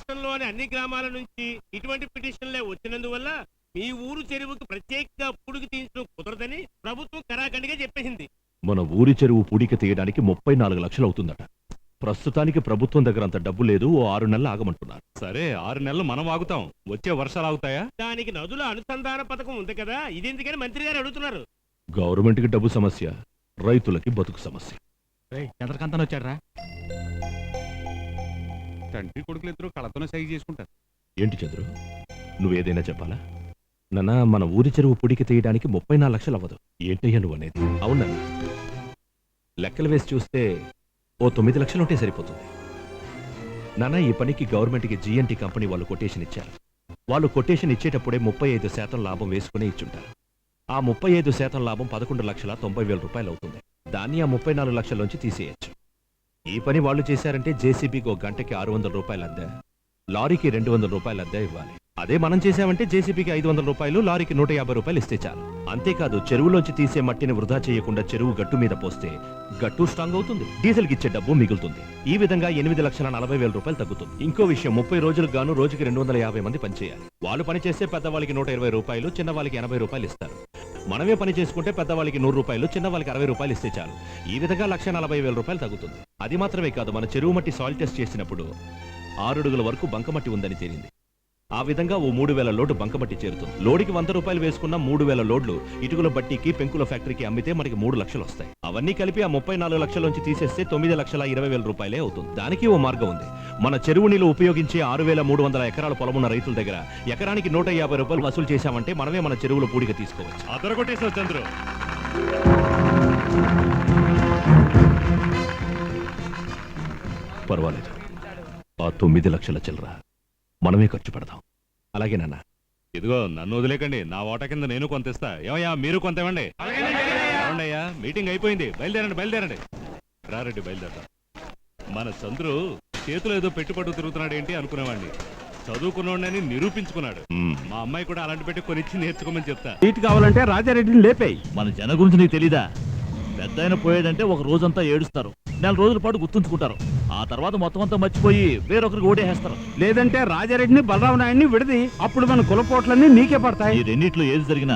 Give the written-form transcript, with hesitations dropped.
రాష్ట్రంలోని అన్ని గ్రామాల నుంచి ఇటువంటి పిటిషన్లే వచ్చినందువల్ల మీ ఊరు చెరువుకు ప్రత్యేకంగా పూడికి తీయించడం కుదరదని ప్రభుత్వం కరాఖండిగా చెప్పేసింది. మన ఊరి చెరువు పూడిక తీయడానికి 34 లక్షలు అవుతుందట. ప్రస్తుతానికి ప్రభుత్వం దగ్గర అంత డబ్బు లేదు. ఓ 6 నెలలు ఆగమంటున్నారు. సరే 6 నెలలు మనం ఆగుతాం, వచ్చే వర్షాలు ఆగుతాయా? దానికి నదుల అనుసంధాన పథకం ఉంది కదా, ఇదెందుకని మంత్రి గారు అడుగుతున్నారు. గవర్నమెంట్ కి డబ్బు సమస్య, రైతులకి బతుకు సమస్య. చంద్రకాంతన్ వచ్చాడ్రా. తండ్రి కొడుకులు ఇద్దరు కళతోనే సైజ్ చేసుకుంటారు. ఏంటి చంద్రు, నువ్వేదైనా చెప్పాలా? నాన్న, మన ఊరి చెరువు పూడిక తీయడానికి 34 లక్షలు అవ్వదు. ఏంటయ్యా నువ్వు అనేది? అవునన్నా, లెక్కలు వేసి చూస్తే ఓ 9 లక్షలు ఉంటే సరిపోతుంది. నాన్న, ఈ పనికి గవర్నమెంట్కి జిఎన్టీ కంపెనీ వాళ్ళు కొటేషన్ ఇచ్చారు. వాళ్ళు కొటేషన్ ఇచ్చేటప్పుడే 35% లాభం వేసుకుని ఇచ్చుంటారు. ఆ 35% లాభం 11,90,000 రూపాయలు అవుతుంది. దాన్ని ఆ 34 లక్షల్లోంచి తీసేయచ్చు. ఈ పని వాళ్ళు చేశారంటే జేసీబీకి ఒక గంటకి 600 రూపాయలు అద్దె, లారీకి 200 రూపాయలు అద్దె ఇవ్వాలి. అదే మనం చేశామంటే జేసీబీకి 500 రూపాయలు, లారీకి 150 రూపాయలు ఇస్తే చాలు. అంతేకాదు, చెరువులోంచి తీసే మట్టిని వృధా చేయకుండా చెరువు గట్టు మీద పోస్తే గట్టు స్ట్రాంగ్ అవుతుంది, డీజిల్కి ఇచ్చే డబ్బు మిగులుతుంది. ఈ విధంగా 8,40,000 రూపాయలు తగ్గుతుంది. ఇంకో విషయం, 30 రోజులకు గాను రోజుకి 250 మంది పనిచేయాలి. వాళ్ళు పని చేస్తే పెద్దవాళ్ళకి 120 రూపాయలు, చిన్నవాళ్ళకి 80 రూపాయలు ఇస్తారు. మనమే పని చేసుకుంటే పెద్దవాళ్ళకి 100 రూపాయలు, చిన్నవాళ్ళకి 60 రూపాయలు ఇస్తే చాలు. ఈ విధంగా 1,40,000 రూపాయలు తగ్గుతుంది. అది మాత్రమే కాదు, మన చెరువు మట్టి సాయిల్ టెస్ట్ చేసినప్పుడు 6 అడుగుల వరకు బంకమట్టి ఉందని తేలింది. ఆ విధంగా ఓ 3,000 లోడు బంకమట్టి చేరుతుంది. లోడికి 100 రూపాయలు వేసుకున్న 3,000 లోడ్లు ఇటుకల బట్టీకి, పెంకుల ఫ్యాక్టరీకి అమ్మితే మనకి 3 లక్షలు వస్తాయి. అవన్నీ కలిపి ఆ 34 లక్షల తీసేస్తే 9,20,000 రూపాయలే అవుతుంది. దానికి ఓ మార్గం ఉంది. మన చెరువు నీళ్లు ఉపయోగించి 6,300 ఎకరాల పొలమున్న రైతుల దగ్గర ఎకరానికి 150 రూపాయలు వసూలు చేశామంటే మనమే మన చెరువులో పూడిక తీసుకోవచ్చు. అదరగొట్టేసావు చంద్రు. పర్వాలేదు, ఆ 9 లక్షల చిల్లర మనమే ఖర్చు పెడదాం. అలాగే నాన్న. ఇదిగో నన్ను వదిలేకండి, నా ఓట కింద నేను కొంత ఇస్తా. ఏమయ్యా, మీరు కొంత ఇవ్వండి. అయ్యా, మీటింగ్ అయిపోయింది, బయలుదేరండి. రారెడ్డి, బయలుదేరదాం. మన చంద్రు చేతులు ఏదో పెట్టుబడి తిరుగుతున్నాడు ఏంటి అనుకునేవాడిని. చదువుకున్నాడని నిరూపించుకున్నాడు. మా అమ్మాయి కూడా అలాంటి పెట్టి కొనిచ్చి నేర్చుకోమని చెప్తా. సీట్ కావాలంటే రాజారెడ్డిని లేపేయి. మన జన గురించి నీకు తెలీదా? పెద్ద ఆయన పోయాడంటే ఒక రోజంతా ఏడుస్తారు, 4 రోజుల పాటు గుర్తుంచుకుంటారు. ఆ తర్వాత మొత్తం అంతా మర్చిపోయి వేరొకరికి ఓటేస్తారు. లేదంటే రాజారెడ్డిని, బలరామ నాయుడిని విడది, అప్పుడు మన కులపోట్లన్నీ నీకే పడతాయి. ఈ రెండిట్లో ఏది జరిగినా